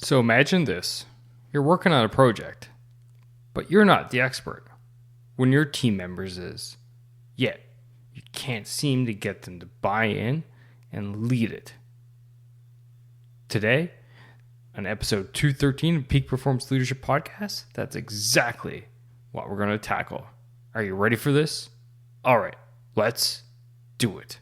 So imagine this. You're working on a project, but you're not the expert. One of your team members is. Yet, you can't seem to get them to buy in and lead it. Today, on episode 213 of Peak Performance Leadership Podcast, that's exactly what we're going to tackle. Are you ready for this? All right, let's do it.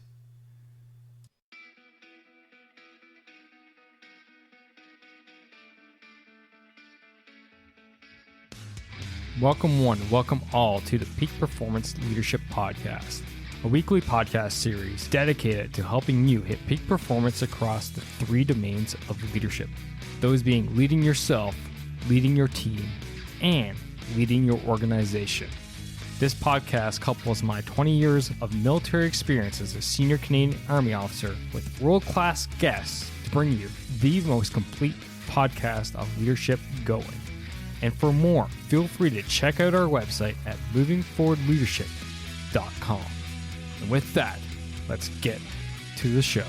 Welcome one, welcome all to the Peak Performance Leadership Podcast, a weekly podcast series dedicated to helping you hit peak performance across the three domains of leadership. Those being leading yourself, leading your team, and leading your organization. This podcast couples my 20 years of military experience as a senior Canadian Army officer with world-class guests to bring you the most complete podcast of leadership going. And for more, feel free to check out our website at movingforwardleadership.com. And with that, let's get to the show.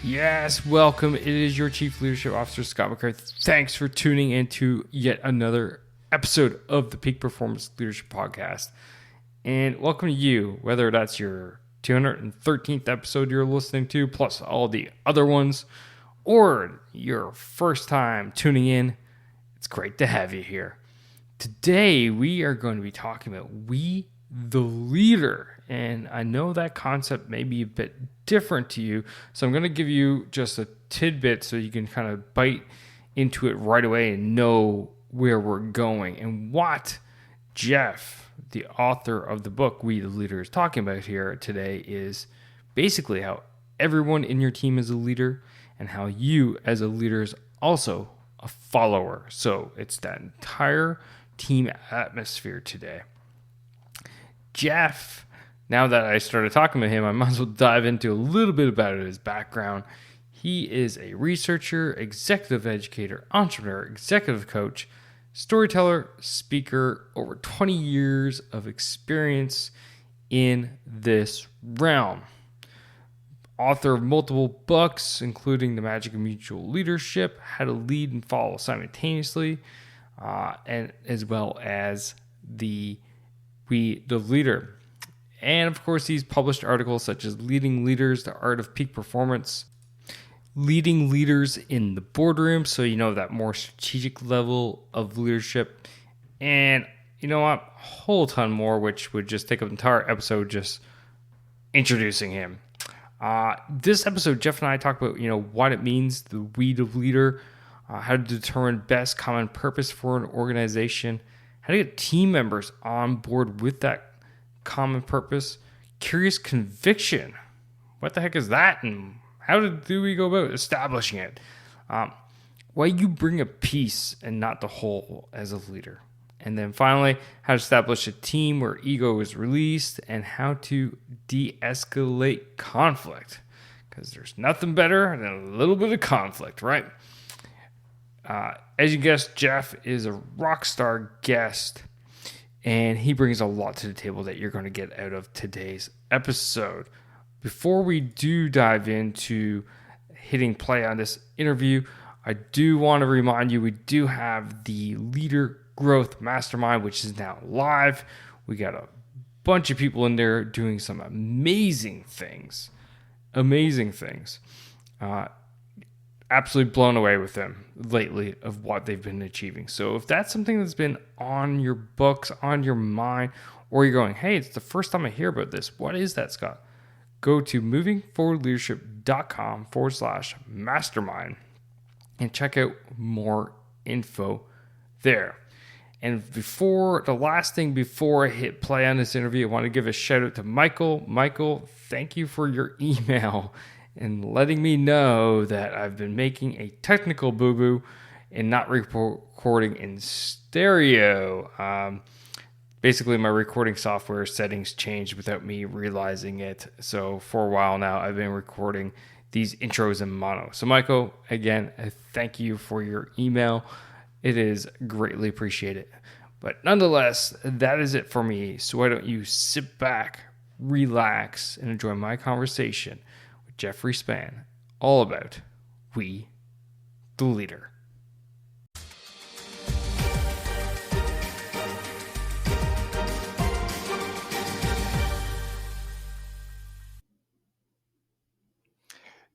Yes, welcome. It is your Chief Leadership Officer, Scott McCarthy. Thanks for tuning into yet another episode of the Peak Performance Leadership Podcast. And welcome to you, whether that's your 213th episode you're listening to, plus all the other ones, or your first time tuning in. It's great to have you here. Today, we are going to be talking about we the leader. And I know that concept may be a bit different to you, so I'm going to give you just a tidbit so you can kind of bite into it right away and know where we're going and what Jeff, the author of the book We the Leader, is talking about here today is basically how everyone in your team is a leader and how you as a leader is also a follower. So it's that entire team atmosphere today. Jeff, now that I started talking to him, I might as well dive into a little bit about his background. He is a researcher, executive educator, entrepreneur, executive coach, storyteller, speaker, over 20 years of experience in this realm. Author of multiple books, including The Magic of Mutual Leadership, How to Lead and Follow Simultaneously, and as well as We the Leader. And of course, he's published articles such as Leading Leaders, The Art of Peak Performance, Leading Leaders in the Boardroom, so you know that more strategic level of leadership, and you know what, a whole ton more, which would just take up an entire episode just introducing him. This episode, Jeff and I talk about what it means, the we the leader, how to determine best common purpose for an organization, how to get team members on board with that common purpose, curious conviction. What the heck is that, and how do we go about establishing it? Why you bring a piece and not the whole as a leader. And then finally, how to establish a team where ego is released and how to de-escalate conflict. Because there's nothing better than a little bit of conflict, right? As you guessed, Jeff is a rock star guest, and he brings a lot to the table that you're going to get out of today's episode. Before we do dive into hitting play on this interview, I do want to remind you we do have the Leader Growth Mastermind, which is now live. We got a bunch of people in there doing some amazing things. Absolutely blown away with them lately of what they've been achieving. So if that's something that's been on your books, on your mind, or you're going, hey, it's the first time I hear about this. What is that, Scott? Go to movingforwardleadership.com/mastermind and check out more info there. And before I hit play on this interview, I want to give a shout out to Michael. Michael, thank you for your email and letting me know that I've been making a technical boo-boo and not recording in stereo. Basically, my recording software settings changed without me realizing it. So for a while now, I've been recording these intros in mono. So Michael, again, thank you for your email. It is greatly appreciated. But nonetheless, that is it for me. So why don't you sit back, relax, and enjoy my conversation with Jeffrey Spahn, all about We the Leader.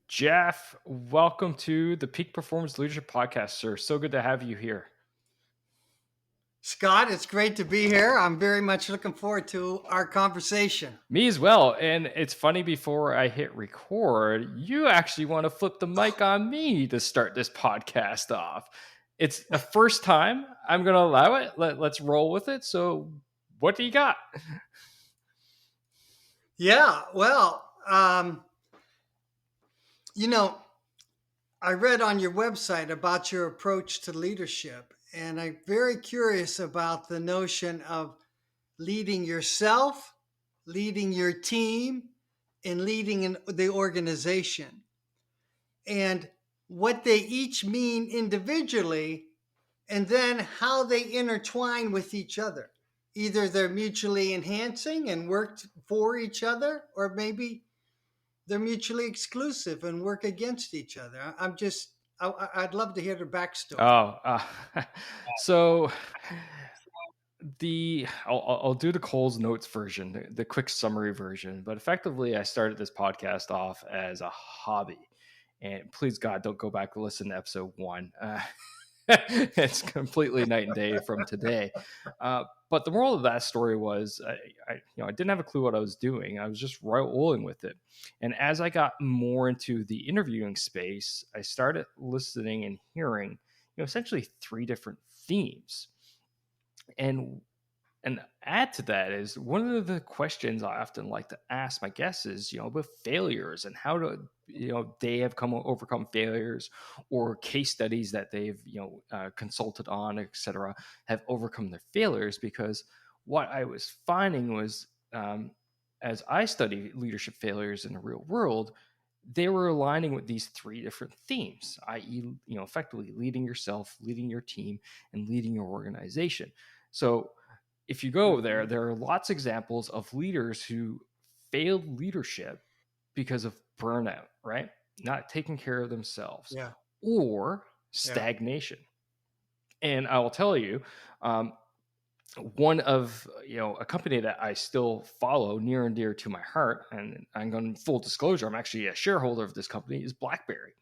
Jeff, welcome to the Peak Performance Leadership Podcast, sir. So good to have you here. Scott, it's great to be here. I'm very much looking forward to our conversation. Me as well. And it's funny, before I hit record, you actually want to flip the mic on me to start this podcast off. It's the first time. I'm going to allow it. Let's roll with it. So, what do you got? Yeah, well, I read on your website about your approach to leadership, and I'm very curious about the notion of leading yourself, leading your team, and leading the organization, and what they each mean individually, and then how they intertwine with each other. Either they're mutually enhancing and work for each other, or maybe they're mutually exclusive and work against each other. I'd love to hear the backstory. So I'll do the Cole's Notes version, the quick summary version. But effectively, I started this podcast off as a hobby, and please God, don't go back and listen to episode 1. It's completely night and day from today. But the moral of that story was, I didn't have a clue what I was doing. I was just rolling with it. And as I got more into the interviewing space, I started listening and hearing, essentially 3 different themes. And add to that is, one of the questions I often like to ask my guests is, about failures and how to, they have overcome failures, or case studies that they've, consulted on, etc., have overcome their failures. Because what I was finding was, as I study leadership failures in the real world, they were aligning with these 3 different themes, i.e., effectively leading yourself, leading your team, and leading your organization. So if you go there are lots of examples of leaders who failed leadership because of burnout, right? Not taking care of themselves, or stagnation. And I will tell you, one of, a company that I still follow near and dear to my heart, and I'm going full disclosure, I'm actually a shareholder of this company, is BlackBerry,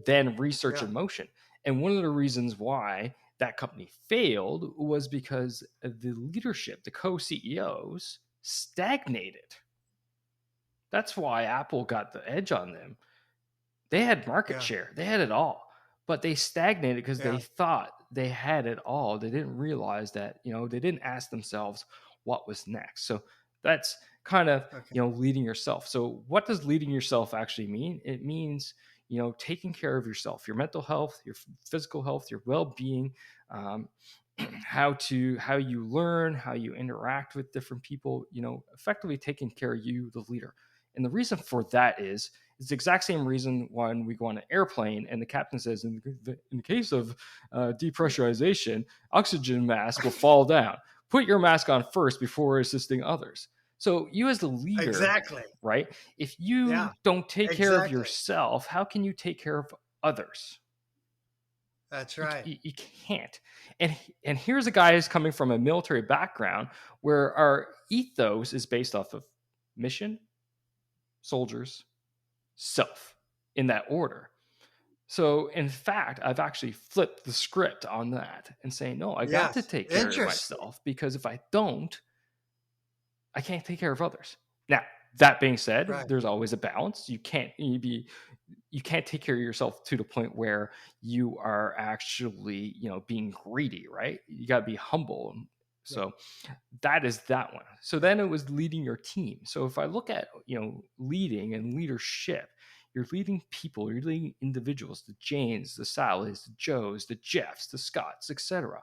then Research in Motion. And one of the reasons why that company failed was because the leadership, the co-CEOs, stagnated. That's why Apple got the edge on them. They had market share. They had it all. But they stagnated because they thought they had it all. They didn't realize that, they didn't ask themselves what was next. So that's kind of, leading yourself. So what does leading yourself actually mean? It means, taking care of yourself, your mental health, your physical health, your well-being, how you learn, how you interact with different people, effectively taking care of you, the leader. And the reason for that is, it's the exact same reason when we go on an airplane and the captain says, in the case of depressurization, oxygen mask will fall down. Put your mask on first before assisting others. So you as the leader, right? If you don't take care of yourself, how can you take care of others? That's right. You can't. And here's a guy who's coming from a military background where our ethos is based off of mission, soldiers, self, in that order. So in fact, I've actually flipped the script on that and saying, no, I got to take care of myself, because if I don't, I can't take care of others. Now, that being said, there's always a balance. You can't take care of yourself to the point where you are actually, being greedy, right? You got to be humble. So that is that one. So then it was leading your team. So if I look at, leading and leadership, you're leading people, you're leading individuals, the Janes, the Sallys, the Joes, the Jeffs, the Scotts, etc.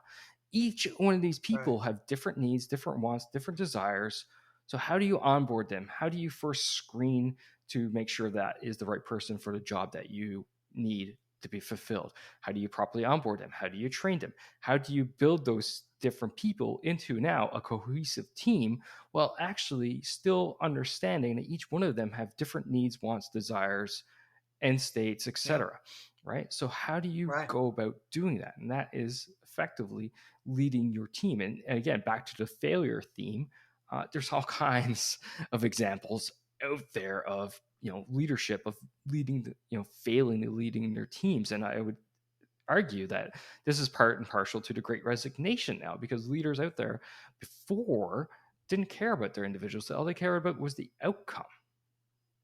Each one of these people have different needs, different wants, different desires. So how do you onboard them? How do you first screen to make sure that is the right person for the job that you need to be fulfilled? How do you properly onboard them? How do you train them? How do you build those different people into now a cohesive team while actually still understanding that each one of them have different needs, wants, desires, end states, Yeah. etc. Right? So how do you Right. go about doing that? And that is effectively leading your team. And again, back to the failure theme, there's all kinds of examples out there of leadership, of leading the, failing to leading their teams. And I would argue that this is part and partial to the great resignation now, because leaders out there before didn't care about their individuals. All they cared about was the outcome,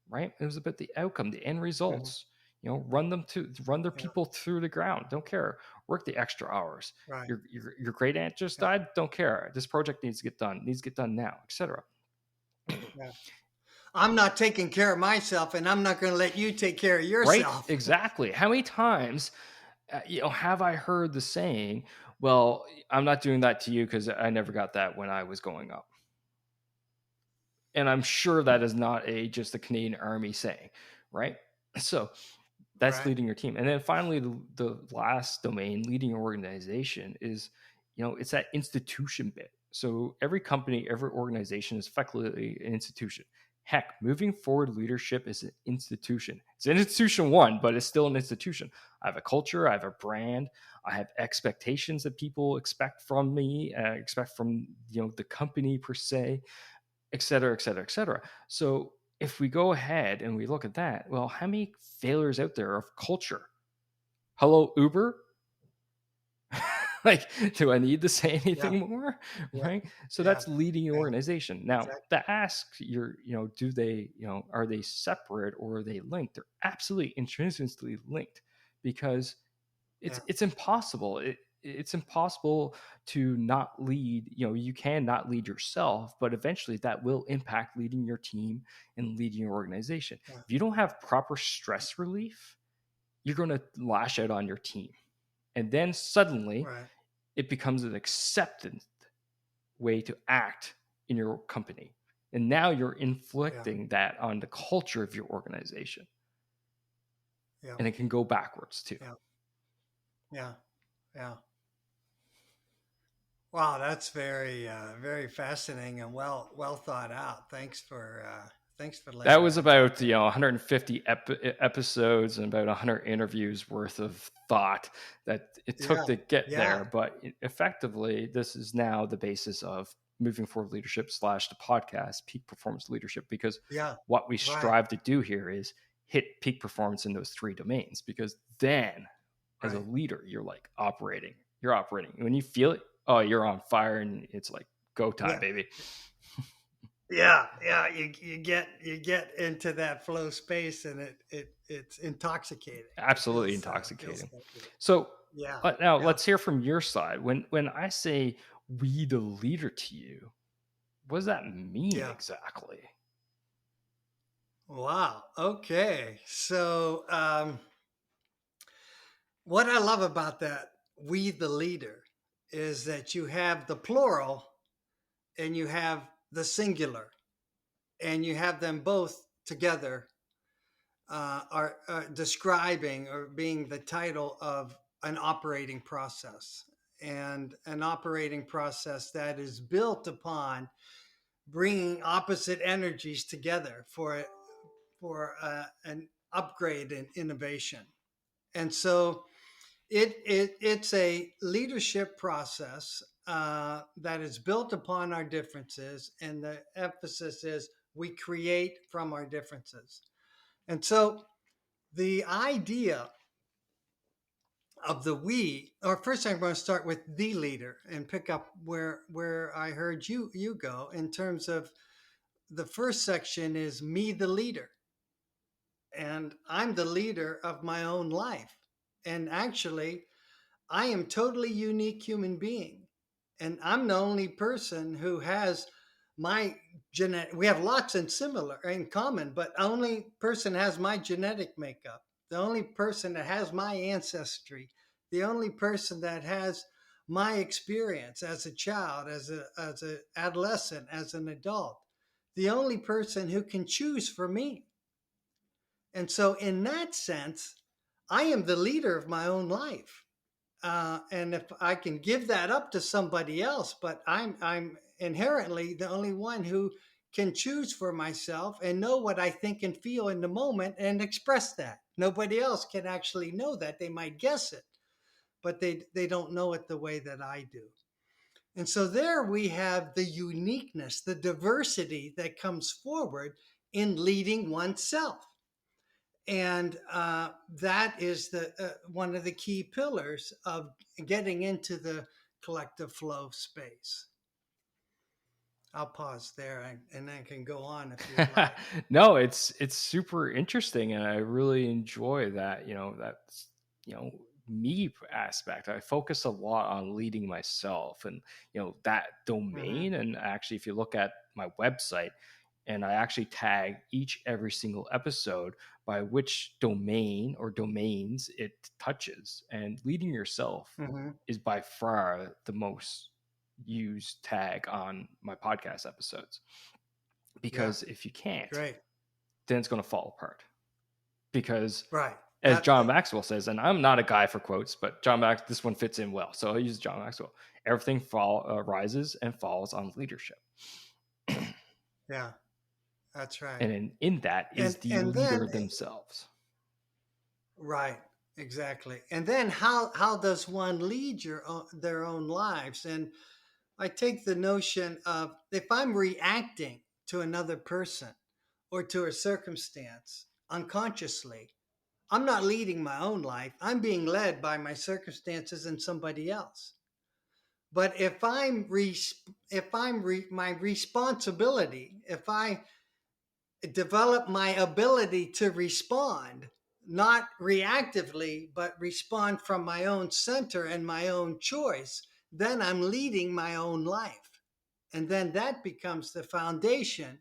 right? It was about the outcome, the end Mhm. results. Run their Yeah. people through the ground. Don't care. Work the extra hours. Right. Your great aunt just Yeah. died. Don't care. This project needs to get done. Needs to get done now, etc. Yeah. I'm not taking care of myself, and I'm not going to let you take care of Right? yourself. Exactly. How many times, have I heard the saying, "Well, I'm not doing that to you because I never got that when I was growing up." And I'm sure that is not just a Canadian Army saying, right? So that's Right. leading your team. And then finally, the last domain, leading your organization, is it's that institution bit. So every company, every organization is effectively an institution. Heck, moving forward leadership is an institution. It's an institution one, but it's still an institution. I have a culture, I have a brand, I have expectations that people expect from me, expect from the company per se, et cetera, et cetera, et cetera. So if we go ahead and we look at that, well, how many failures out there of culture? Hello, Uber? Like, do I need to say Yeah. anything more? Yeah. Right. So Yeah. that's leading an Yeah. organization. Now, Exactly. to ask do they, are they separate or are they linked? They're absolutely intrinsically linked, because it's Yeah. it's impossible. It's impossible to not lead. You can not lead yourself, but eventually that will impact leading your team and leading your organization. Yeah. If you don't have proper stress relief, you're going to lash out on your team, and then suddenly Right. it becomes an accepted way to act in your company, and now you're Yeah. inflicting that on the culture of your organization, Yeah. and it can go backwards too. Yeah. Yeah. Yeah. Wow, that's very, very fascinating and well thought out. Thanks for That laying was that out about there. 150 episodes and about 100 interviews worth of thought that it took Yeah. to get Yeah. there. But effectively, this is now the basis of moving forward leadership slash the podcast, peak performance leadership, because Yeah. what we Right. strive to do here is hit peak performance in those three domains. Because then, as a Right. leader, you're operating. When you feel it, oh, you're on fire, and it's like go time, Yeah. baby. Yeah. Yeah. You get into that flow space, and it's intoxicating. It Absolutely feels intoxicating. like it. So Yeah. now Yeah. let's hear from your side. When I say we the leader to you, what does that mean Yeah. exactly? Wow. Okay. So, what I love about that, we the leader, is that you have the plural and you have the singular, and you have them both together, are describing or being the title of an operating process, and an operating process that is built upon bringing opposite energies together for an upgrade in innovation. And so it's a leadership process that is built upon our differences, and the emphasis is we create from our differences. And so the idea of the we, or first I'm going to start with the leader and pick up where I heard you go in terms of the first section is me the leader, and I'm the leader of my own life. And actually, I am totally unique human being, and I'm the only person who has my genetic. We have lots in common, but only person has my genetic makeup. The only person that has my ancestry. The only person that has my experience as a child, as a adolescent, as an adult. The only person who can choose for me. And so, in that sense, I am the leader of my own life. And if I can give that up to somebody else, but I'm inherently the only one who can choose for myself and know what I think and feel in the moment and express that. Nobody else can actually know that. They might guess it, but they don't know it the way that I do. And so there we have the uniqueness, the diversity that comes forward in leading oneself. And that is the one of the key pillars of getting into the collective flow space. I'll pause there and then can go on if you'd like. No, it's super interesting, and I really enjoy that. That's me aspect. I focus a lot on leading myself, and that Mm-hmm. domain. And actually, if you look at my website, and I actually tag every single episode by which domain or domains it touches, and leading yourself Mm-hmm. is by far the most used tag on my podcast episodes, Yeah, because if you can't, great. then it's going to fall apart. Because Right. as John Maxwell says, and I'm not a guy for quotes, but this one fits in well, so I'll use John Maxwell. Everything rises and falls on leadership. Yeah, that's right. And in that is the And leader then themselves. right, exactly. And then how does one lead their own lives? And I take the notion of if I'm reacting to another person or to a circumstance unconsciously, I'm not leading my own life. I'm being led by my circumstances and somebody else. But if my responsibility, if I develop my ability to respond, not reactively, but respond from my own center and my own choice, then I'm leading my own life. And then that becomes the foundation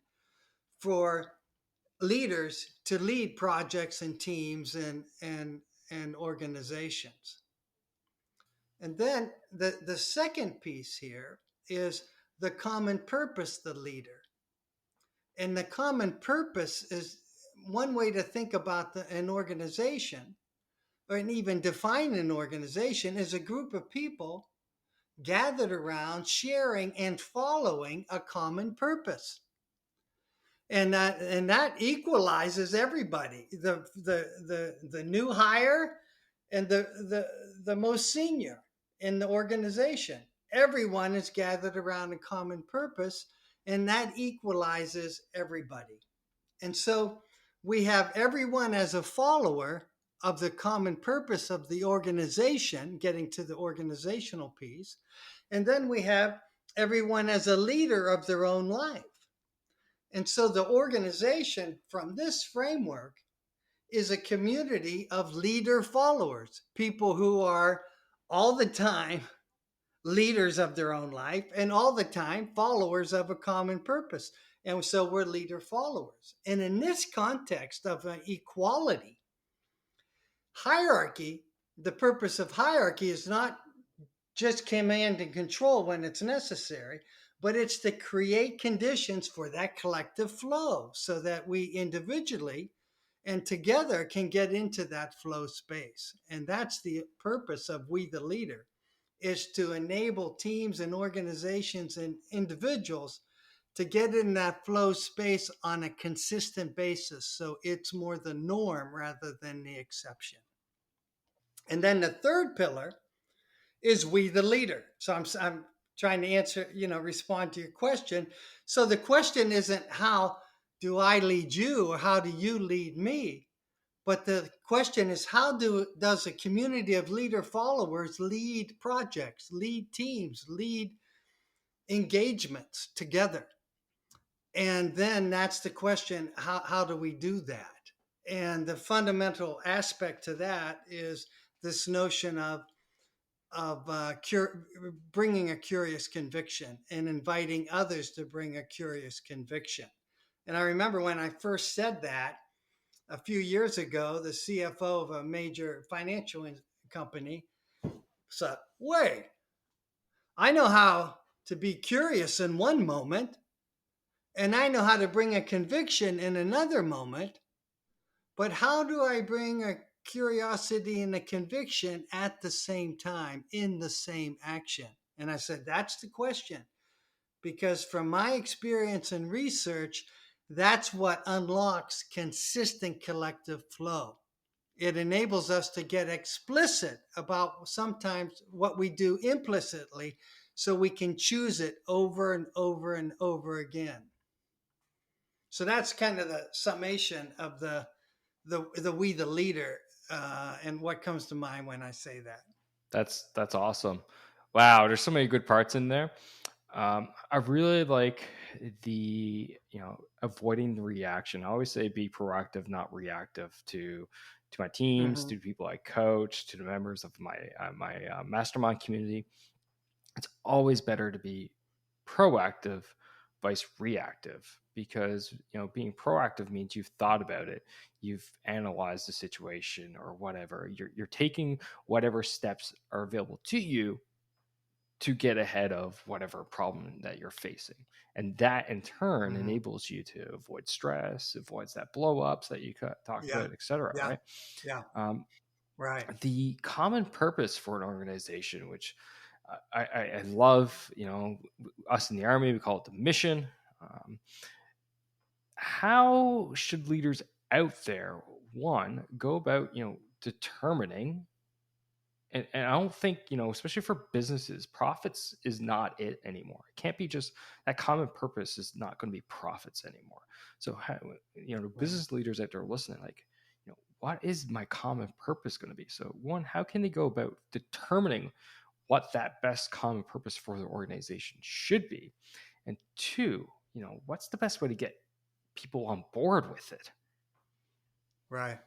for leaders to lead projects and teams and organizations. And then the second piece here is the common purpose, the leader. And the common purpose is one way to think about an organization, or even define an organization, is a group of people gathered around sharing and following a common purpose. And that equalizes everybody, the new hire and the most senior in the organization. Everyone is gathered around a common purpose, and that equalizes everybody. And so we have everyone as a follower of the common purpose of the organization, getting to the organizational piece. And then we have everyone as a leader of their own life. And so the organization from this framework is a community of leader followers, people who are all the time leaders of their own life and all the time followers of a common purpose. And so we're leader followers. And in this context of equality, hierarchy, the purpose of hierarchy is not just command and control when it's necessary, but it's to create conditions for that collective flow so that we individually and together can get into that flow space. And that's the purpose of We the Leader, is to enable teams and organizations and individuals to get in that flow space on a consistent basis. So it's more the norm rather than the exception. And then the third pillar is We the Leader. So I'm trying to answer, respond to your question. So the question isn't how do I lead you or how do you lead me? But the question is does a community of leader followers lead projects, lead teams, lead engagements together? And then that's the question, how do we do that? And the fundamental aspect to that is this notion of bringing a curious conviction and inviting others to bring a curious conviction. And I remember when I first said that a few years ago, the CFO of a major financial company said, "Wait, I know how to be curious in one moment, and I know how to bring a conviction in another moment, but how do I bring a curiosity and a conviction at the same time in the same action? And I said, that's the question. Because from my experience and research, that's what unlocks consistent collective flow. It enables us to get explicit about sometimes what we do implicitly so we can choose it over and over and over again. So that's kind of the summation of the we the leader, and what comes to mind when I say that. That's awesome. Wow, there's so many good parts in there. I really like the avoiding the reaction. I always say be proactive, not reactive to my teams, Mm-hmm. to the people I coach, to the members of my mastermind community. It's always better to be proactive vice reactive, because being proactive means you've thought about it, you've analyzed the situation or whatever. You're taking whatever steps are available to you to get ahead of whatever problem that you're facing. And that in turn Mm-hmm. enables you to avoid stress, avoids that blow ups that you talked Yeah. about, etc. Yeah. Right? Yeah. Um, Right. the common purpose for an organization, which I love, us in the Army, we call it the mission. Um, how should leaders out there, one, go about, determining, and I don't think, especially for businesses, profits is not it anymore. It can't be just that common purpose is not going to be profits anymore. So, how, Right. business leaders out there listening, like, what is my common purpose going to be? So, one, how can they go about determining what that best common purpose for the organization should be? And two, what's the best way to get people on board with it? Right.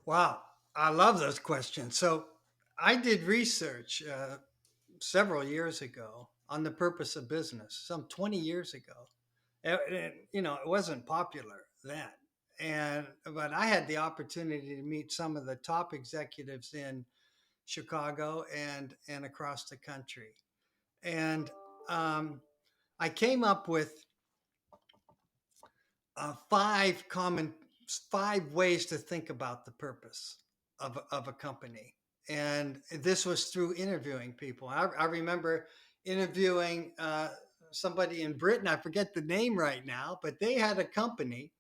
Wow. I love those questions. So I did research several years ago on the purpose of business, some 20 years ago. It wasn't popular then. But I had the opportunity to meet some of the top executives in Chicago and across the country. And um, I came up with five common, 5 ways to think about the purpose of a company. And this was through interviewing people. I remember interviewing somebody in Britain. I forget the name right now, but they had a company,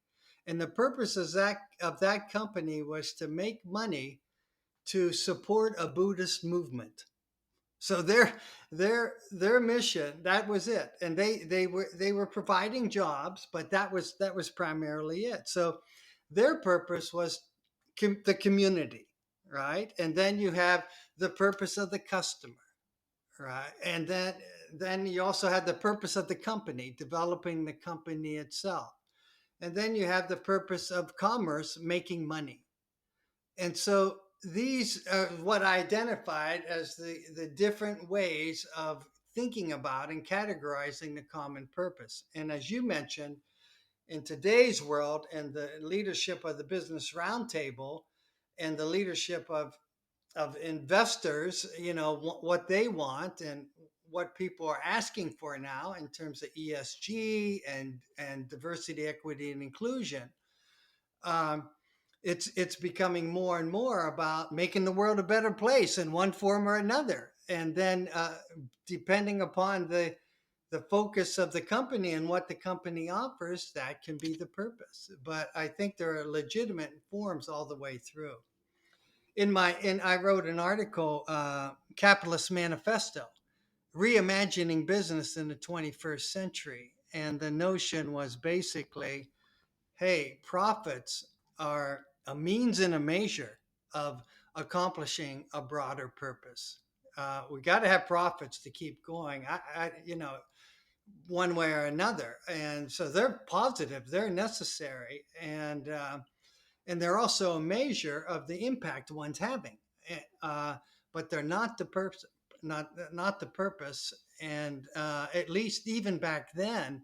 and the purpose of that company was to make money to support a Buddhist movement. So their mission, that was it, and they were providing jobs, but that was primarily it. So their purpose was the community, right? And then you have the purpose of the customer, right? And then you also have the purpose of the company, developing the company itself, and then you have the purpose of commerce, making money. And so these are what I identified as the different ways of thinking about and categorizing the common purpose. And as you mentioned, in today's world and the leadership of the business roundtable and the leadership of investors, what they want and what people are asking for now in terms of ESG and diversity, equity, and inclusion, um, it's becoming more and more about making the world a better place in one form or another. And then depending upon the focus of the company and what the company offers, that can be the purpose. But I think there are legitimate forms all the way through. I wrote an article, Capitalist Manifesto, reimagining business in the 21st century, and the notion was basically, hey, profits are a means and a measure of accomplishing a broader purpose. We got to have profits to keep going. One way or another, and so they're positive, they're necessary, and they're also a measure of the impact one's having. Uh, but they're not the purpose, not the purpose. And at least even back then,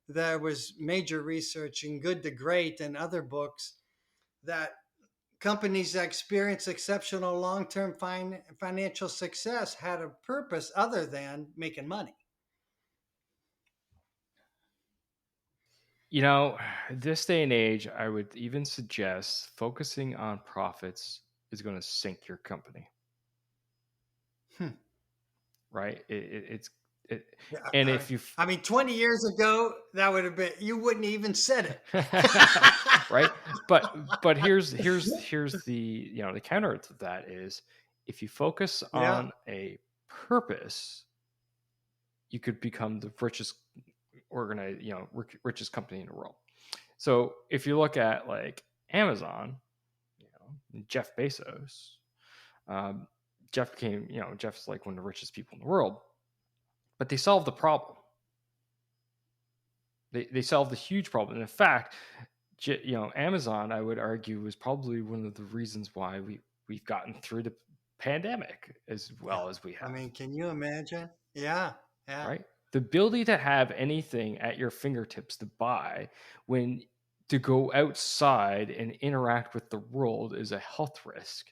there was major research in Good to Great and other books that companies that experience exceptional long-term financial success had a purpose other than making money. You know, this day and age, I would even suggest focusing on profits is going to sink your company, Hmm. right? It, Yeah, and if you, I mean, 20 years ago, that would have been, you wouldn't even said it. right? But here's the the counter to that is if you focus Yeah. on a purpose, you could become the richest organized richest company in the world. So if you look at like Amazon, Jeff Bezos, um, Jeff became Jeff's like one of the richest people in the world, but they solved the problem. They solved a huge problem. And in fact, Amazon, I would argue, was probably one of the reasons why we've gotten through the pandemic as Yeah. well as we I have. mean, can you imagine? Yeah. Yeah. Right? The ability to have anything at your fingertips to buy when to go outside and interact with the world is a health risk.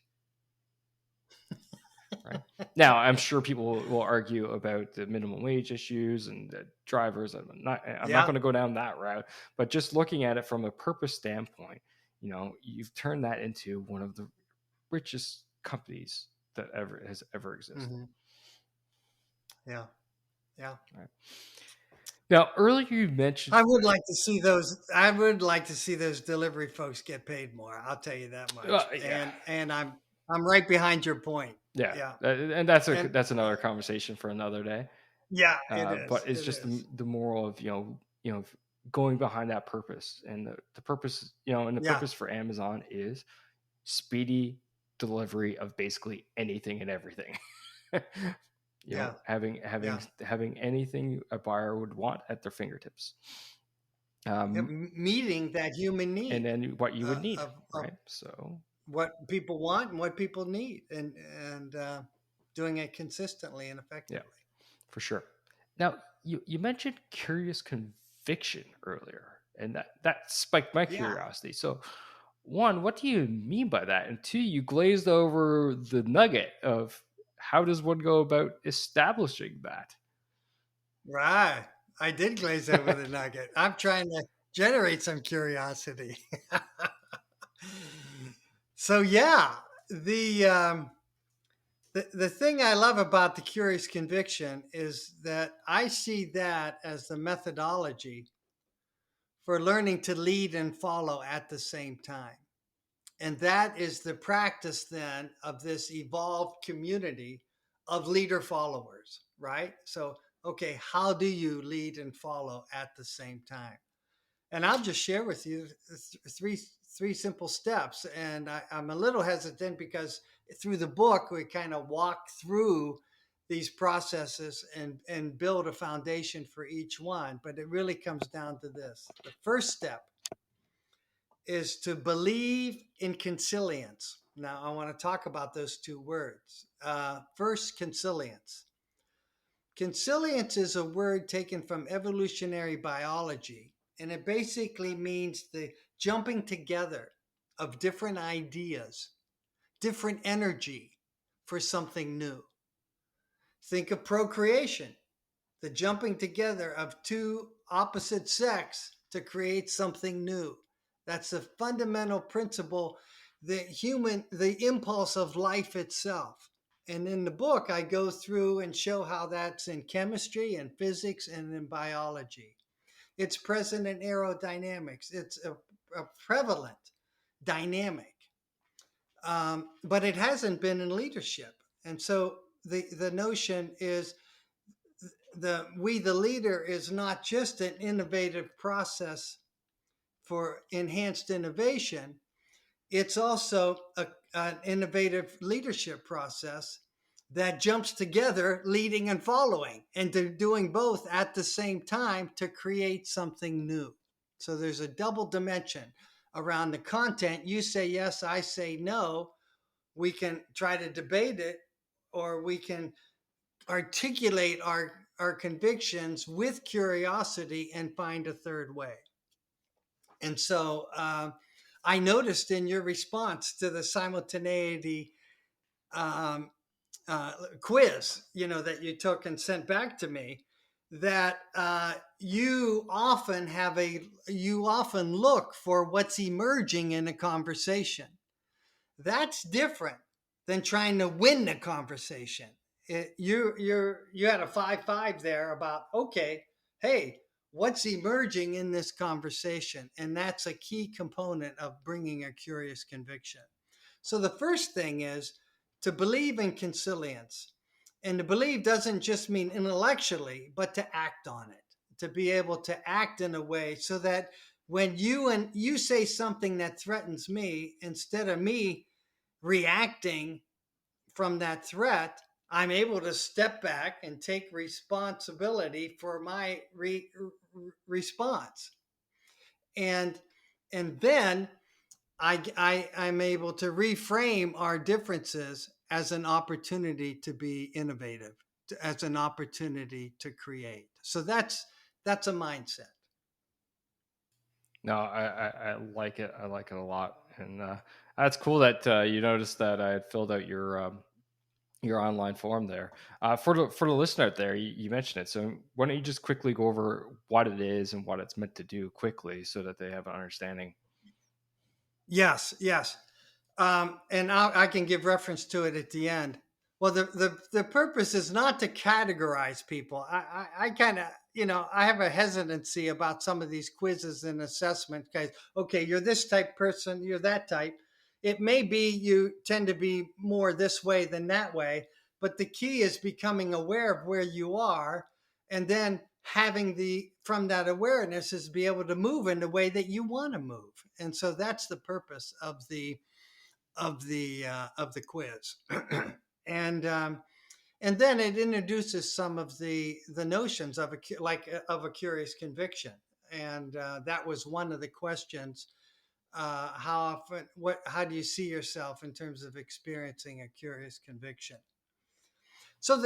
Right now, I'm sure people will argue about the minimum wage issues and the drivers. I'm not Yeah. going to go down that route, but just looking at it from a purpose standpoint, you've turned that into one of the richest companies that ever has ever existed. Hmm. Yeah. Yeah. Right now, earlier you mentioned, I would like to see those. I would like to see those delivery folks get paid more. I'll tell you that much. yeah, And I'm right behind your point. yeah, Yeah. and that's And that's another conversation for another day. yeah, it But is. it's It just is. the moral of going behind that purpose, and the purpose and the Yeah. purpose for Amazon is speedy delivery of basically anything and everything. Yeah. Having Yeah. having anything a buyer would want at their fingertips, Yeah. um, Meeting that human and need then what you would need, of right? So what people want and what people need, and doing it consistently and yeah, effectively. for sure. Now you mentioned curious conviction earlier, and that spiked my Yeah. curiosity. So one, what do you mean by that? And two, you glazed over the nugget of how does one go about establishing that? Right. I did glaze over the nugget. I'm trying to generate some curiosity. So yeah, the the thing I love about the curious conviction is that I see that as the methodology for learning to lead and follow at the same time. And that is the practice then of this evolved community of leader followers, right? So, okay, how do you lead and follow at the same time? And I'll just share with you three simple steps. And I'm a little hesitant because through the book we kind of walk through these processes and build a foundation for each one. But it really comes down to this: the first step is to believe in consilience. Now, I want to talk about those two words. First, consilience. Consilience is a word taken from evolutionary biology, and it basically means the jumping together of different ideas, different energy for something new. Think of procreation, the jumping together of two opposite sex to create something new. That's the fundamental principle, the impulse of life itself. And in the book, I go through and show how that's in chemistry and physics and in biology. It's present in aerodynamics. It's a prevalent dynamic, but it hasn't been in leadership. And so the notion is the leader is not just an innovative process for enhanced innovation, it's also an innovative leadership process that jumps together leading and following, and they're doing both at the same time to create something new. So there's a double dimension around the content. You say yes, I say no. We can try to debate it, or we can articulate our convictions with curiosity and find a third way. And so I noticed in your response to the simultaneity um, quiz, that you took and sent back to me, that you often look for what's emerging in a conversation. That's different than trying to win the conversation. You had a 5-5 there about, okay, hey, what's emerging in this conversation, and that's a key component of bringing a curious conviction. So the first thing is to believe in consilience, and to believe doesn't just mean intellectually, but to act on it, to be able to act in a way so that when you say something that threatens me, instead of me reacting from that threat, I'm able to step back and take responsibility for my response. And then I'm able to reframe our differences as an opportunity to be innovative, as an opportunity to create. So that's a mindset. No, I like it. I like it a lot, and that's cool that you noticed that I had filled out your online form there. For the listener out there, you mentioned it. So why don't you just quickly go over what it is and what it's meant to do quickly, so that they have an understanding. Yes, yes. And I can give reference to it at the end. Well, the purpose is not to categorize people. I kind of, I have a hesitancy about some of these quizzes and assessment guys. Okay, you're this type person, you're that type. It may be you tend to be more this way than that way, but the key is becoming aware of where you are, and then having from that awareness is be able to move in the way that you want to move. And so that's the purpose of the quiz. and and then it introduces some of the notions of a curious conviction. And that was one of the questions. How do you see yourself in terms of experiencing a curious conviction? So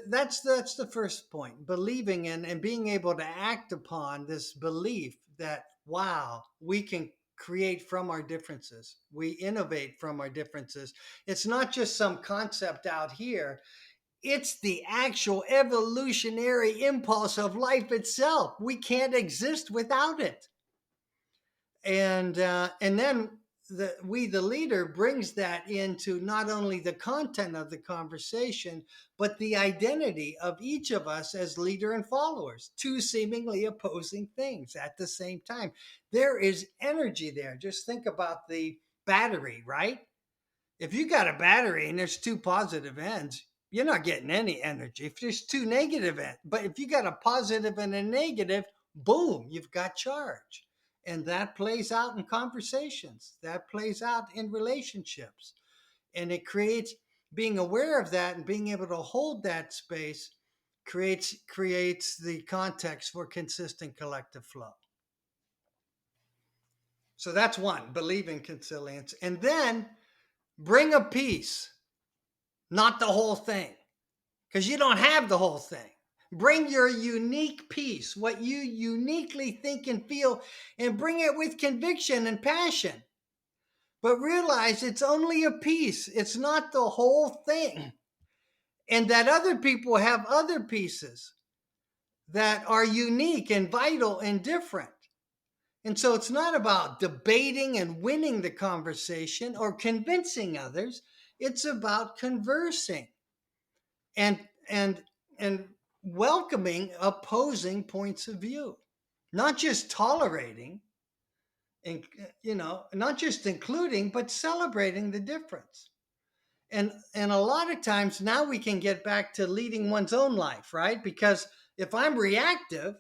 that's the first point: believing in and being able to act upon this belief that, wow, we can create from our differences, we innovate from our differences. It's not just some concept out here, it's the actual evolutionary impulse of life itself. We can't exist without it. And then the leader brings that into not only the content of the conversation, but the identity of each of us as leader and followers, two seemingly opposing things at the same time. There is energy there. Just think about the battery, right? If you got a battery and there's two positive ends, you're not getting any energy. If there's two negative ends, but if you got a positive and a negative, boom, you've got charge. And that plays out in conversations, that plays out in relationships. And it creates, being aware of that and being able to hold that space creates the context for consistent collective flow. So that's one, believe in consilience. And then bring a piece, not the whole thing, because you don't have the whole thing. Bring your unique piece, what you uniquely think and feel, and bring it with conviction and passion. But realize it's only a piece, it's not the whole thing. And that other people have other pieces that are unique and vital and different. And so it's not about debating and winning the conversation or convincing others. It's about conversing and and and welcoming opposing points of view, not just tolerating, and not just including, but celebrating the difference. And a lot of times now we can get back to leading one's own life, right? Because if I'm reactive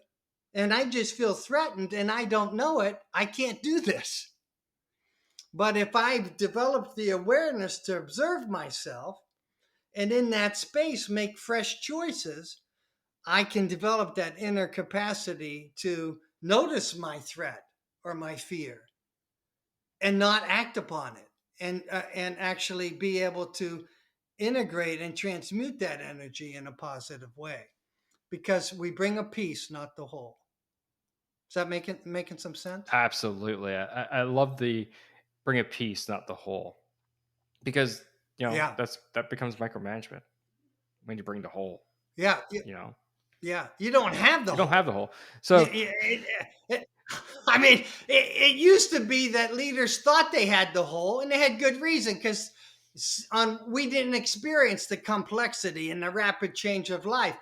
and I just feel threatened and I don't know it, I can't do this. But if I've developed the awareness to observe myself and in that space make fresh choices, I can develop that inner capacity to notice my threat or my fear and not act upon it, and actually be able to integrate and transmute that energy in a positive way, because we bring a piece, not the whole. Is that making some sense? Absolutely, I love the bring a piece, not the whole, because Yeah, that becomes micromanagement when you bring the whole. yeah, You know. Yeah, you don't have the You don't have the whole. whole. Y- So y- it- it- I mean, it used to be that leaders thought they had the whole, and they had good reason because we didn't experience the complexity and the rapid change of life.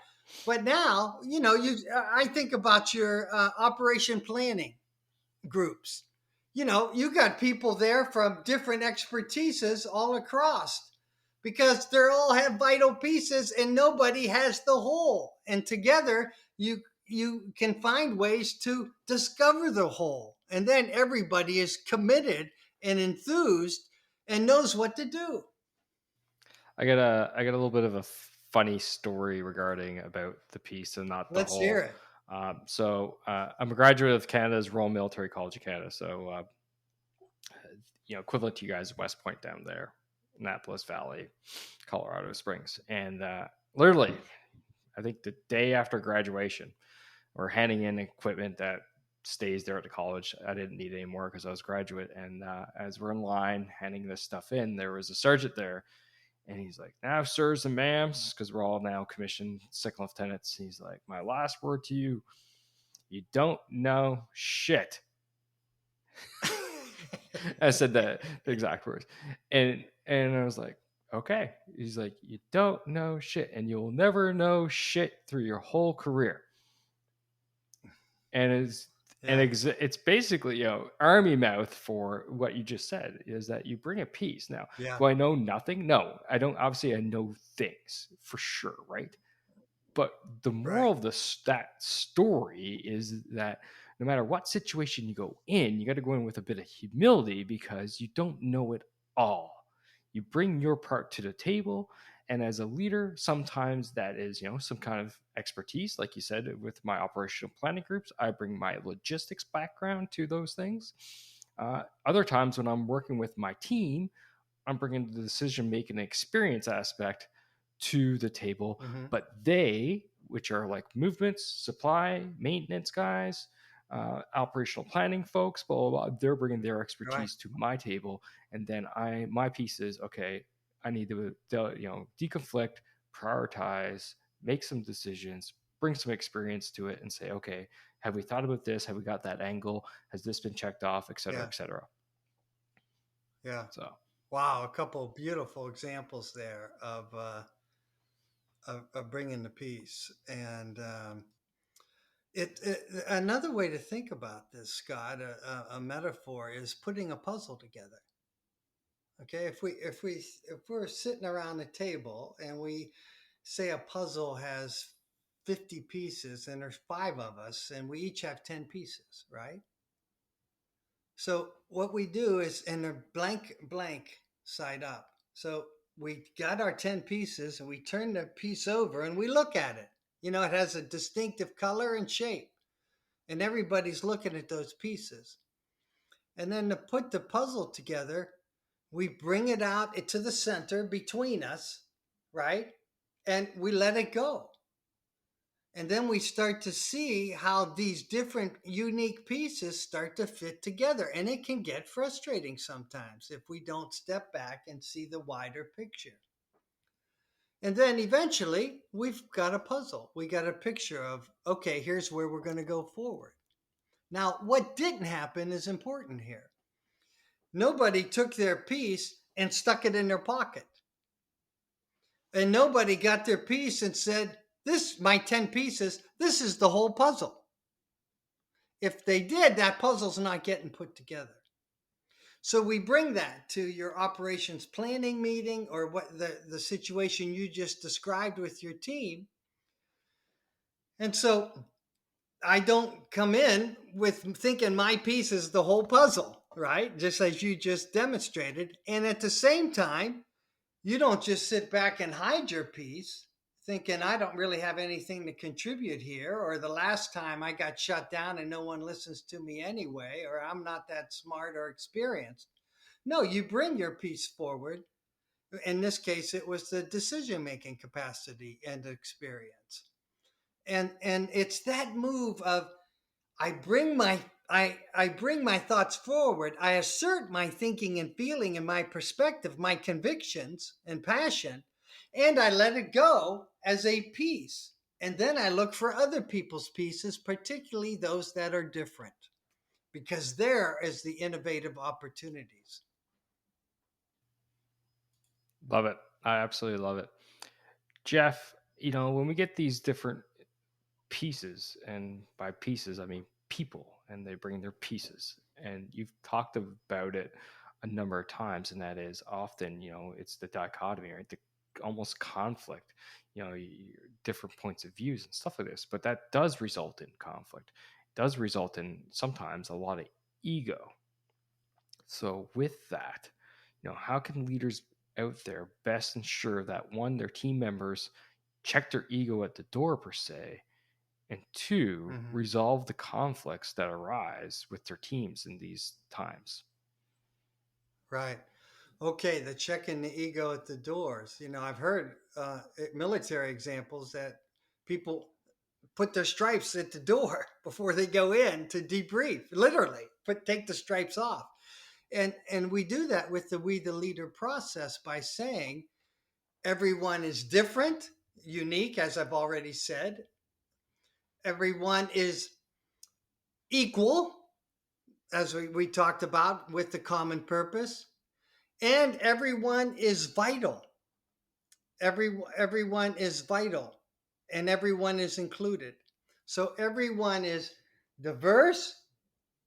But now, I think about your operation planning groups. You got people there from different expertises all across because they all have vital pieces and nobody has the whole. And together you can find ways to discover the whole. And then everybody is committed and enthused and knows what to do. I got a little bit of a funny story regarding about the piece and not the Let's hear whole. it. I'm a graduate of Canada's Royal Military College of Canada, so equivalent to you guys, West Point down there, Annapolis Valley, Colorado Springs, and literally, I think the day after graduation, we're handing in equipment that stays there at the college. I didn't need any more because I was a graduate, and as we're in line handing this stuff in, there was a sergeant there. And he's like, now, sirs and ma'ams, because we're all now commissioned second lieutenants. He's like, my last word to you, you don't know shit. I said the exact words. And I was like, okay. He's like, you don't know shit, and you'll never know shit through your whole career. And Yeah. it's basically, army mouth for what you just said, is that you bring a piece. Now, Yeah. do I know nothing? No, I don't. Obviously, I know things for sure, right? But the moral Right. of that story is that no matter what situation you go in, you got to go in with a bit of humility because you don't know it all. You bring your part to the table, and as a leader, sometimes that is, some kind of expertise, like you said, with my operational planning groups. I bring my logistics background to those things. Other times when I'm working with my team, I'm bringing the decision making experience aspect to the table, Mm-hmm. but they, which are like movements, supply, maintenance guys, operational planning folks, blah, blah, blah, they're bringing their Right. expertise to my table. And then my piece is, okay, I need to, deconflict, prioritize, make some decisions, bring some experience to it and say, okay, have we thought about this? Have we got that angle? Has this been checked off, et cetera, Yeah. et cetera? Yeah. So Wow. A couple of beautiful examples there of bringing the peace. And another way to think about this, Scott, a metaphor is putting a puzzle together. Okay, if we're sitting around the table and we say a puzzle has 50 pieces and there's five of us and we each have 10 pieces, right? So what we do is, and they're blank side up. So we got our 10 pieces and we turn the piece over and we look at it. It has a distinctive color and shape, and everybody's looking at those pieces. And then to put the puzzle together, we bring it out to the center between us, right? And we let it go. And then we start to see how these different unique pieces start to fit together. And it can get frustrating sometimes if we don't step back and see the wider picture. And then eventually we've got a puzzle. We got a picture of, okay, here's where we're going to go forward. Now, what didn't happen is important here. Nobody took their piece and stuck it in their pocket. And nobody got their piece and said, this, my 10 pieces, this is the whole puzzle. If they did, that puzzle's not getting put together. So we bring that to your operations planning meeting or what the situation you just described with your team. And so I don't come in with thinking my piece is the whole puzzle, right? Just as you just demonstrated. And at the same time, you don't just sit back and hide your piece thinking I don't really have anything to contribute here, or the last time I got shut down and no one listens to me anyway, or I'm not that smart or experienced. No, you bring your piece forward. In this case, it was the decision making capacity and experience. And it's that move of I bring my I bring my thoughts forward. I assert my thinking and feeling and my perspective, my convictions and passion, and I let it go as a piece. And then I look for other people's pieces, particularly those that are different, because there is the innovative opportunities. Love it. I absolutely love it. Jeff, when we get these different pieces, and by pieces, I mean people, and they bring their pieces, and you've talked about it a number of times, and that is often, it's the dichotomy, right? The almost conflict, different points of views and stuff like this, but that does result in conflict. It does result in sometimes a lot of ego. So with that, how can leaders out there best ensure that one, their team members check their ego at the door per se, and two, Mhm. resolve the conflicts that arise with their teams in these times? Right. Okay, the checking the ego at the doors. I've heard military examples that people put their stripes at the door before they go in to debrief. Literally, take the stripes off. And we do that with the We the Leader process by saying everyone is different, unique, as I've already said. Everyone is equal, as we talked about, with the common purpose. And everyone is vital. Everyone is vital, and everyone is included. So everyone is diverse,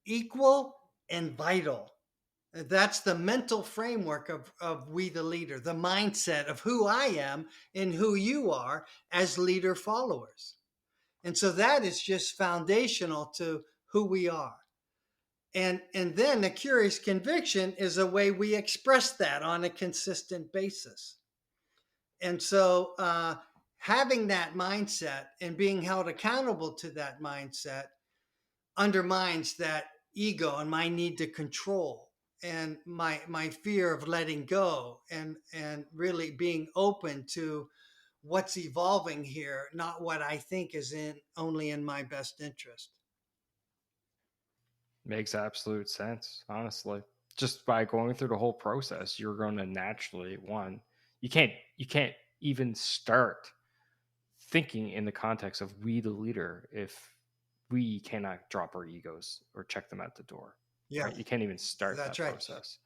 equal, and vital. That's the mental framework of We the Leader, the mindset of who I am and who you are as leader followers. And so that is just foundational to who we are. And then a curious conviction is a way we express that on a consistent basis. And so having that mindset and being held accountable to that mindset undermines that ego and my need to control and my fear of letting go and really being open to what's evolving here, not what I think is in only in my best interest. Makes absolute sense, honestly. Just by going through the whole process, you're going to naturally, one, you can't even start thinking in the context of we the leader if we cannot drop our egos or check them at the door, right? You Yes, can't even start that's that right. process.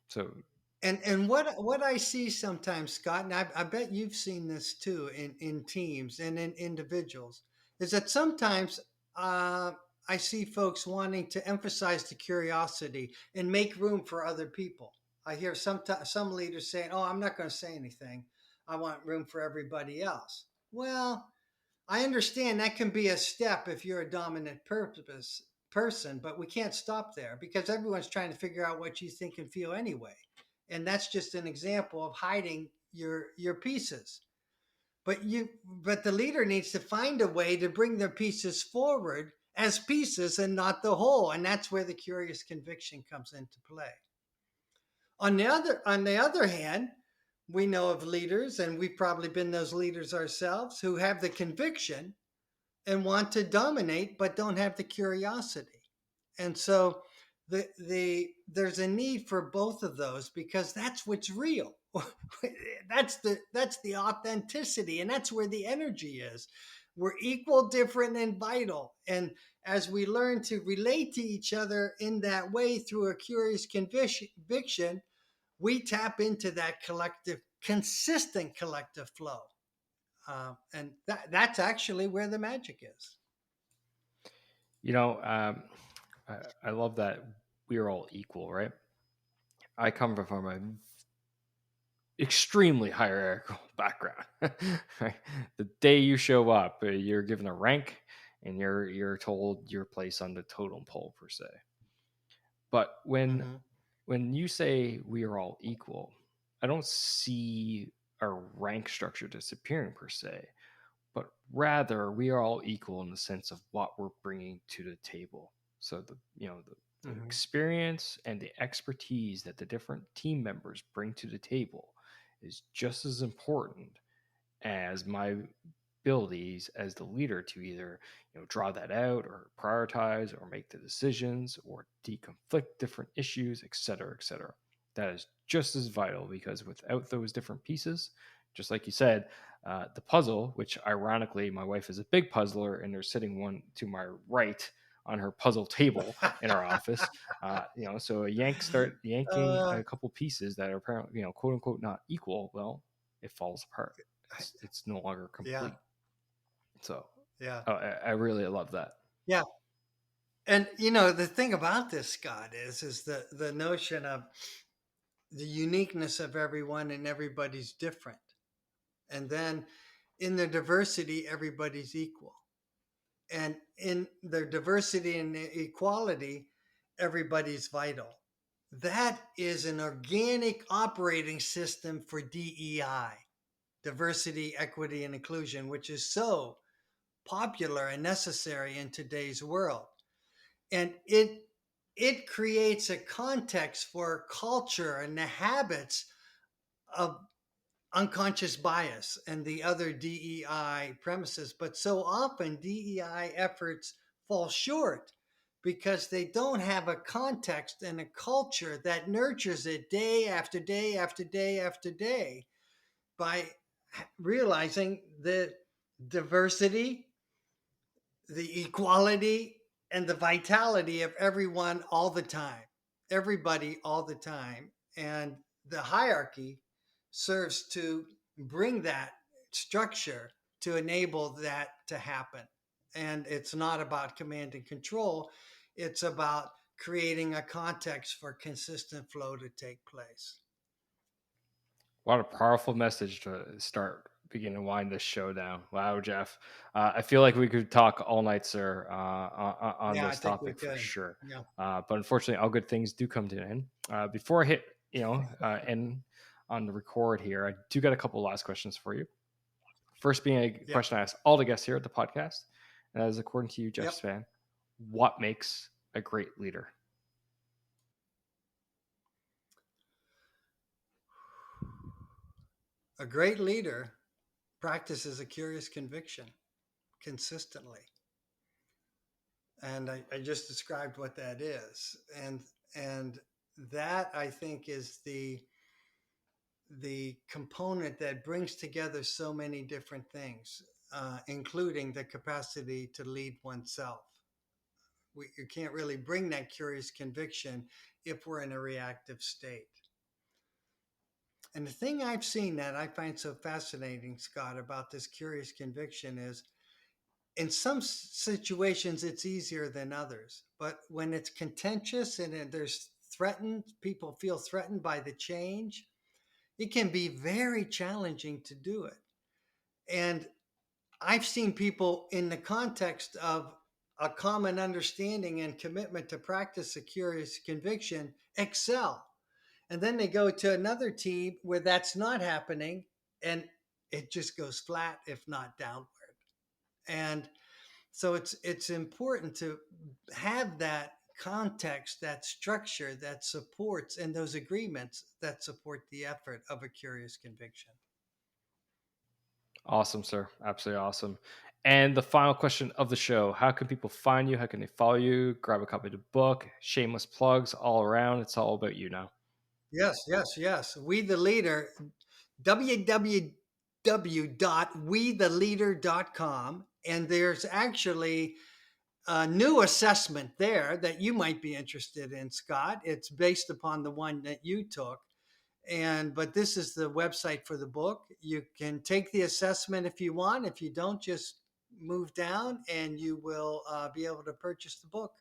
So And what I see sometimes, Scott, and I bet you've seen this too in teams and in individuals, is that sometimes uh, I see folks wanting to emphasize the curiosity and make room for other people. I hear some leaders saying, "Oh, I'm not going to say anything. I want room for everybody else." Well, I understand that can be a step if you're a dominant purpose person, but we can't stop there because everyone's trying to figure out what you think and feel anyway. And that's just an example of hiding your pieces. But the leader needs to find a way to bring their pieces forward as pieces and not the whole. And that's where the curious conviction comes into play. On the other hand, we know of leaders, and we've probably been those leaders ourselves, who have the conviction and want to dominate but don't have the curiosity. And so there's a need for both of those because that's what's real. That's the authenticity, and that's where the energy is. We're equal, different, and vital. And as we learn to relate to each other in that way through a curious conviction, we tap into that collective, consistent collective flow. And that's actually where the magic is. you know um, I love that we are all equal, right? I come from a extremely hierarchical background. Right? The day you show up, you're given a rank, and you're told your place on the totem pole per se. But Mm-hmm. when you say we are all equal, I don't see a rank structure disappearing per se, but rather we are all equal in the sense of what we're bringing to the table. So the Mm-hmm. experience and the expertise that the different team members bring to the table is just as important as my abilities as the leader to either draw that out or prioritize or make the decisions or deconflict different issues, etc., etc. That is just as vital, because without those different pieces, just like you said, the puzzle, which ironically, my wife is a big puzzler, and they're sitting one to my right on her puzzle table in our office. So start yanking Uh, a couple pieces that are apparently, quote unquote, not equal. Well, it falls apart. It's no longer yeah, complete. So yeah, I really love that. yeah. And the thing about this, Scott, is the notion of the uniqueness of everyone, and everybody's different. And then in their diversity, everybody's equal. And in their diversity and equality, everybody's vital. That is an organic operating system for DEI, diversity, equity, and inclusion, which is so popular and necessary in today's world. And it creates a context for culture and the habits of unconscious bias and the other DEI premises. But so often DEI efforts fall short because they don't have a context and a culture that nurtures it day after day after day after day by realizing the diversity, the equality, and the vitality of everyone all the time, everybody all the time. And the hierarchy serves to bring that structure to enable that to happen. And it's not about command and control, it's about creating a context for consistent flow to take place. What a powerful message to begin to wind this show down. Wow, Jeff. I feel like we could talk all night, sir, on Yeah, I this think we topic for could. sure. Yeah. But unfortunately, all good things do come to an end. Before I hit, end on the record here, I do got a couple last questions for you. First being a Yep. question I ask all the guests here at the podcast, and that is according to you, Jeff Yep. Spahn, what makes a great leader? A great leader practices a curious conviction consistently. And I just described what that is. And that, I think, is the component that brings together so many different things, including the capacity to lead oneself. You can't really bring that curious conviction if we're in a reactive state. And the thing I've seen that I find so fascinating, Scott, about this curious conviction is in some situations it's easier than others. But when it's contentious and there's threatened, people feel threatened by the change, it can be very challenging to do it. And I've seen people in the context of a common understanding and commitment to practice a curious conviction excel. And then they go to another team where that's not happening and it just goes flat, if not downward. And so it's important to have that context, that structure that supports, and those agreements that support the effort of a curious conviction. Awesome, sir. Absolutely awesome. And the final question of the show: how can people find you? How can they follow you? Grab a copy of the book. Shameless plugs all around. It's all about you now. Yes, yes, yes. We the Leader, www.wetheleader.com. And there's actually a new assessment there that you might be interested in, Scott. It's based upon the one that you took. But this is the website for the book. You can take the assessment if you want. If you don't, just move down and you will be able to purchase the book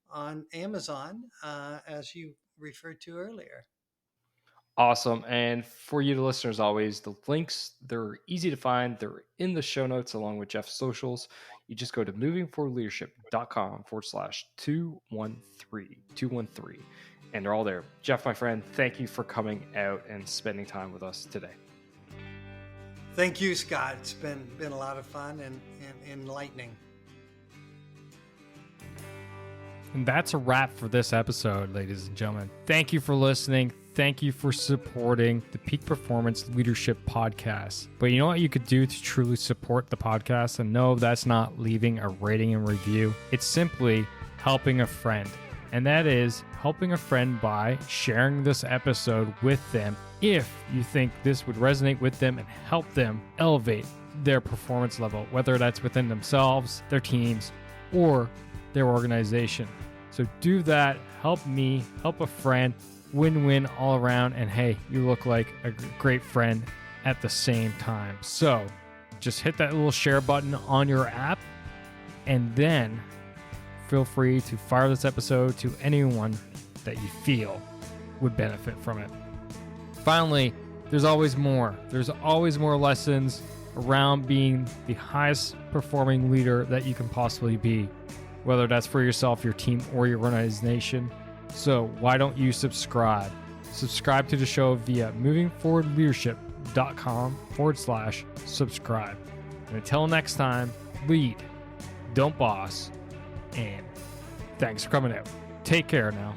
on Amazon, as you referred to earlier. Awesome. And for you, the listeners, always the links, they're easy to find. They're in the show notes along with Jeff's socials. You just go to movingforwardleadership.com/213, and they're all there. Jeff, my friend, thank you for coming out and spending time with us today. Thank you, Scott. It's been a lot of fun and enlightening. And that's a wrap for this episode, ladies and gentlemen. Thank you for listening. Thank you for supporting the Peak Performance Leadership Podcast. But you know what you could do to truly support the podcast? And no, that's not leaving a rating and review. It's simply helping a friend. and that is helping a friend by sharing this episode with them if you think this would resonate with them and help them elevate their performance level, whether that's within themselves, their teams, or their organization. So do that. Help me, help a friend, win-win all around. And hey, you look like a great friend at the same time. So just hit that little share button on your app, and then feel free to fire this episode to anyone that you feel would benefit from it. Finally, there's always more. There's always more lessons around being the highest performing leader that you can possibly be, whether that's for yourself, your team, or your organization. So why don't you subscribe? Subscribe to the show via movingforwardleadership.com/subscribe. And until next time, lead, don't boss, and thanks for coming out. Take care now.